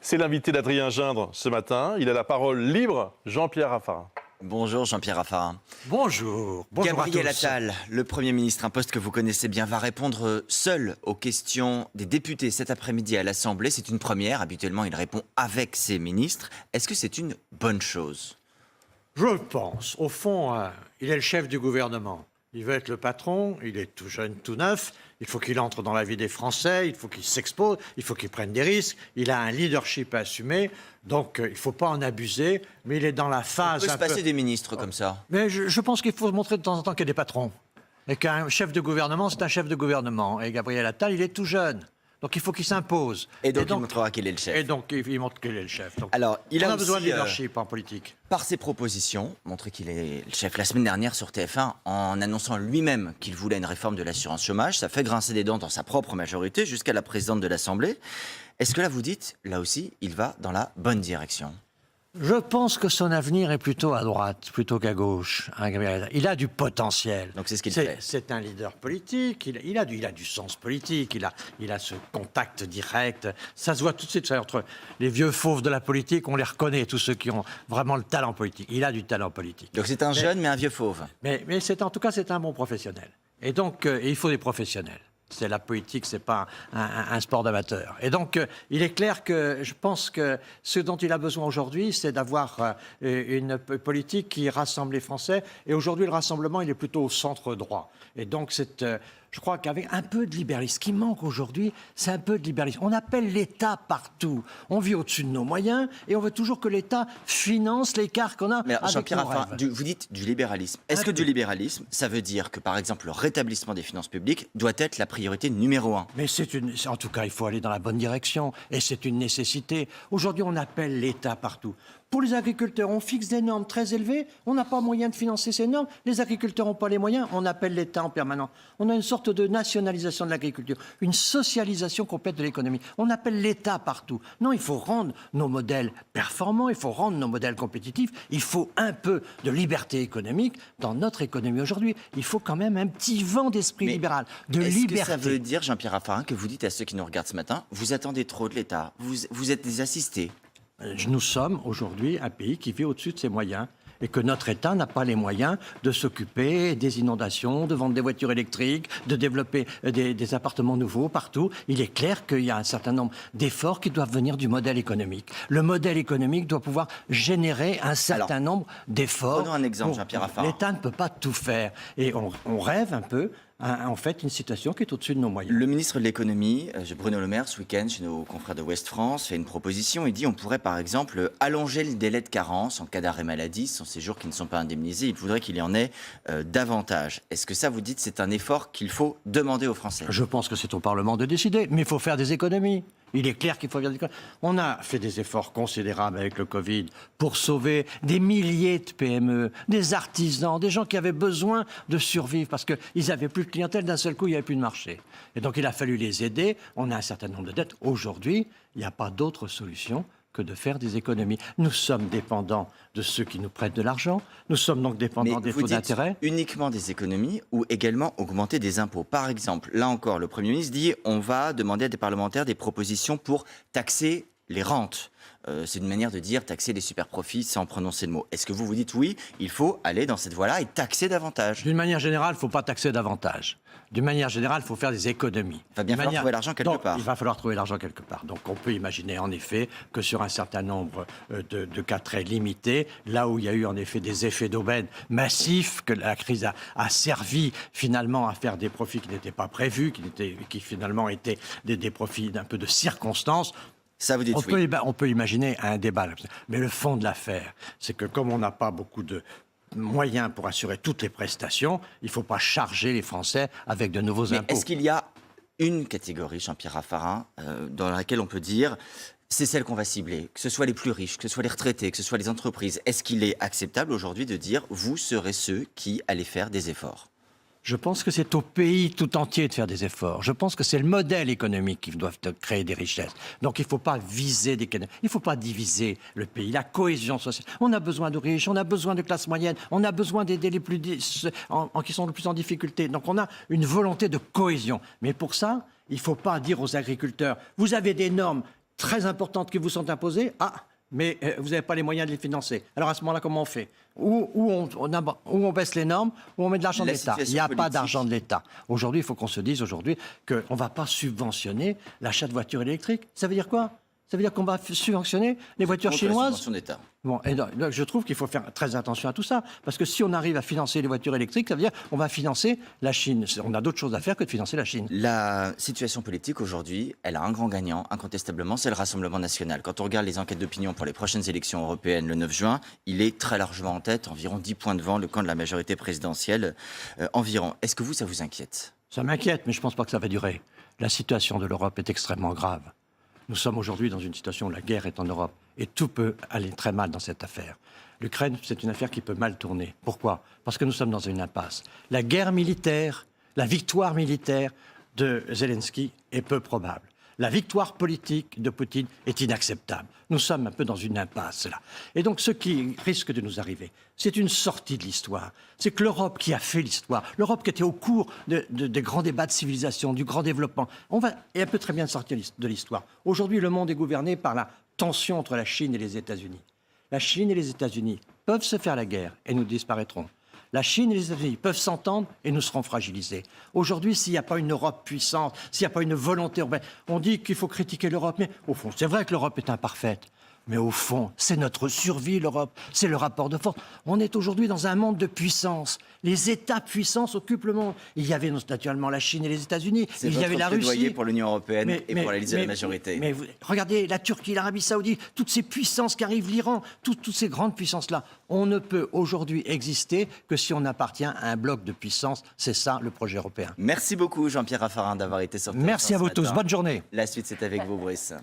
C'est l'invité d'Adrien Gindre ce matin. Il a la parole libre, Jean-Pierre Raffarin. Bonjour Jean-Pierre Raffarin. Bonjour. Bonjour Gabriel à tous. Attal, le Premier ministre, un poste que vous connaissez bien, va répondre seul aux questions des députés cet après-midi à l'Assemblée. C'est une première. Habituellement, il répond avec ses ministres. Est-ce que c'est une bonne chose? Je le pense. Au fond, il est le chef du gouvernement. Il veut être le patron, il est tout jeune, tout neuf, il faut qu'il entre dans la vie des Français, il faut qu'il s'expose, il faut qu'il prenne des risques, il a un leadership à assumer, donc il ne faut pas en abuser, mais il est dans la phase... On peut se passer des ministres comme ça. Mais je pense qu'il faut montrer de temps en temps qu'il y a des patrons, et qu'un chef de gouvernement, c'est un chef de gouvernement, et Gabriel Attal, il est tout jeune. Donc il faut qu'il s'impose. Et donc il montrera qu'il est le chef. Et donc il montre qu'il est le chef. Donc, Alors, il on a a besoin de aussi, leadership en politique. par ses propositions, montré qu'il est le chef la semaine dernière sur TF1 en annonçant lui-même qu'il voulait une réforme de l'assurance chômage. Ça fait grincer des dents dans sa propre majorité jusqu'à la présidente de l'Assemblée. Est-ce que là vous dites, là aussi, il va dans la bonne direction? Je pense que son avenir est plutôt à droite, plutôt qu'à gauche. Hein, Gabriel. Il a du potentiel. Donc c'est ce qu'il fait. C'est un leader politique, il a du sens politique, il a ce contact direct. Ça se voit tout de suite entre les vieux fauves de la politique, on les reconnaît, tous ceux qui ont vraiment le talent politique. Il a du talent politique. Donc c'est un jeune mais un vieux fauve. Mais en tout cas, c'est un bon professionnel. Et donc, il faut des professionnels. C'est la politique, c'est pas un sport d'amateur. Et donc, il est clair que je pense que ce dont il a besoin aujourd'hui, c'est d'avoir une politique qui rassemble les Français. Et aujourd'hui, le rassemblement, il est plutôt au centre droit. Et donc, je crois qu'avec un peu de libéralisme, ce qui manque aujourd'hui, c'est un peu de libéralisme. On appelle l'État partout. On vit au-dessus de nos moyens et on veut toujours que l'État finance l'écart qu'on a Mais avec Jean-Pierre nos Raffarin, rêves. vous dites du libéralisme. Est-ce que du libéralisme, ça veut dire que, par exemple, le rétablissement des finances publiques doit être la priorité numéro 1? Mais en tout cas, il faut aller dans la bonne direction et c'est une nécessité. Aujourd'hui, on appelle l'État partout. Pour les agriculteurs, on fixe des normes très élevées, on n'a pas moyen de financer ces normes, les agriculteurs n'ont pas les moyens, on appelle l'État en permanence. On a une sorte de nationalisation de l'agriculture, une socialisation complète de l'économie. On appelle l'État partout. Non, il faut rendre nos modèles performants, il faut rendre nos modèles compétitifs, il faut un peu de liberté économique dans notre économie aujourd'hui. Il faut quand même un petit vent d'esprit libéral, de liberté. Est-ce que ça veut dire, Jean-Pierre Raffarin, que vous dites à ceux qui nous regardent ce matin, vous attendez trop de l'État, vous êtes des assistés? Nous sommes aujourd'hui un pays qui vit au-dessus de ses moyens et que notre État n'a pas les moyens de s'occuper des inondations, de vendre des voitures électriques, de développer des appartements nouveaux partout. Il est clair qu'il y a un certain nombre d'efforts qui doivent venir du modèle économique. Le modèle économique doit pouvoir générer un certain nombre d'efforts. Prenons un exemple, Jean-Pierre Raffarin. L'État ne peut pas tout faire. Et on rêve un peu en fait, une situation qui est au-dessus de nos moyens. Le ministre de l'économie, Bruno Le Maire, ce week-end, chez nos confrères de Ouest France, fait une proposition. Il dit on pourrait, par exemple, allonger le délai de carence en cas d'arrêt maladie. Ce sont ces jours qui ne sont pas indemnisés. Il voudrait qu'il y en ait davantage. Est-ce que ça, vous dites, c'est un effort qu'il faut demander aux Français? Je pense que c'est au Parlement de décider, mais il faut faire des économies. Il est clair qu'il faut faire des économies. On a fait des efforts considérables avec le Covid pour sauver des milliers de PME, des artisans, des gens qui avaient besoin de survivre parce qu'ils n'avaient plus de clientèle, d'un seul coup, il n'y avait plus de marché. Et donc, il a fallu les aider. On a un certain nombre de dettes. Aujourd'hui, il n'y a pas d'autre solution que de faire des économies. Nous sommes dépendants de ceux qui nous prêtent de l'argent. Nous sommes donc dépendants des taux d'intérêt. Uniquement des économies ou également augmenter des impôts. Par exemple, là encore, le Premier ministre dit on va demander à des parlementaires des propositions pour taxer les rentes. C'est une manière de dire taxer les super-profits sans prononcer le mot. Est-ce que vous dites oui, il faut aller dans cette voie-là et taxer davantage? D'une manière générale, il ne faut pas taxer davantage. D'une manière générale, il faut faire des économies. Il va bien falloir trouver l'argent quelque part. Il va falloir trouver l'argent quelque part. Donc on peut imaginer en effet que sur un certain nombre de cas très limités, là où il y a eu en effet des effets d'aubaine massifs, que la crise a servi finalement à faire des profits qui n'étaient pas prévus, qui finalement étaient des profits d'un peu de circonstances. Ça, vous dites oui. On peut imaginer un débat. Mais le fond de l'affaire, c'est que comme on n'a pas beaucoup de moyens pour assurer toutes les prestations, il ne faut pas charger les Français avec de nouveaux impôts. Est-ce qu'il y a une catégorie, Jean-Pierre Raffarin, dans laquelle on peut dire c'est celle qu'on va cibler, que ce soit les plus riches, que ce soit les retraités, que ce soit les entreprises? Est-ce qu'il est acceptable aujourd'hui de dire vous serez ceux qui allez faire des efforts? Je pense que c'est au pays tout entier de faire des efforts. Je pense que c'est le modèle économique qui doit créer des richesses. Donc il ne faut pas viser il ne faut pas diviser le pays. La cohésion sociale. On a besoin de riches, on a besoin de classes moyennes, on a besoin d'aider les plus qui sont le plus en difficulté. Donc on a une volonté de cohésion. Mais pour ça, il ne faut pas dire aux agriculteurs vous avez des normes très importantes qui vous sont imposées. Ah, mais vous n'avez pas les moyens de les financer. Alors à ce moment-là, comment on fait? Où on baisse les normes, où on met de l'argent de La l'État. Il situation n'y a pas politique. d'argent de l'État. Aujourd'hui, il faut qu'on se dise aujourd'hui qu'on ne va pas subventionner l'achat de voitures électriques. Ça veut dire quoi? Ça veut dire qu'on va subventionner les voitures Contre la chinoises? subvention d'État. Bon, et donc, je trouve qu'il faut faire très attention à tout ça, parce que si on arrive à financer les voitures électriques, ça veut dire qu'on va financer la Chine. On a d'autres choses à faire que de financer la Chine. La situation politique aujourd'hui, elle a un grand gagnant, incontestablement, c'est le Rassemblement national. Quand on regarde les enquêtes d'opinion pour les prochaines élections européennes le 9 juin, il est très largement en tête, environ 10 points devant le camp de la majorité présidentielle environ. Est-ce que ça vous inquiète? Ça m'inquiète, mais je ne pense pas que ça va durer. La situation de l'Europe est extrêmement grave. Nous sommes aujourd'hui dans une situation où la guerre est en Europe et tout peut aller très mal dans cette affaire. L'Ukraine, c'est une affaire qui peut mal tourner. Pourquoi? Parce que nous sommes dans une impasse. La guerre militaire, la victoire militaire de Zelensky est peu probable. La victoire politique de Poutine est inacceptable. Nous sommes un peu dans une impasse là. Et donc ce qui risque de nous arriver, c'est une sortie de l'histoire. C'est que l'Europe qui a fait l'histoire, l'Europe qui était au cours des grands débats de civilisation, du grand développement, elle peut très bien sortir de l'histoire. Aujourd'hui, le monde est gouverné par la tension entre la Chine et les États-Unis. La Chine et les États-Unis peuvent se faire la guerre et nous disparaîtrons. La Chine et les États-Unis peuvent s'entendre et nous serons fragilisés. Aujourd'hui, s'il n'y a pas une Europe puissante, s'il n'y a pas une volonté urbaine, on dit qu'il faut critiquer l'Europe, mais au fond, c'est vrai que l'Europe est imparfaite. Mais au fond, c'est notre survie, l'Europe. C'est le rapport de force. On est aujourd'hui dans un monde de puissance. Les États-puissances occupent le monde. Il y avait naturellement la Chine et les États-Unis. C'est Il y avait la votre plaidoyer Russie. pour l'Union européenne et pour la liste de la majorité. Mais regardez, la Turquie, l'Arabie Saoudite, toutes ces puissances qui arrivent, l'Iran, toutes ces grandes puissances-là. On ne peut aujourd'hui exister que si on appartient à un bloc de puissance. C'est ça, le projet européen. Merci beaucoup, Jean-Pierre Raffarin, d'avoir été sur TF1 Merci à ce vous tous. matin. Bonne journée. La suite, c'est avec vous, Brice.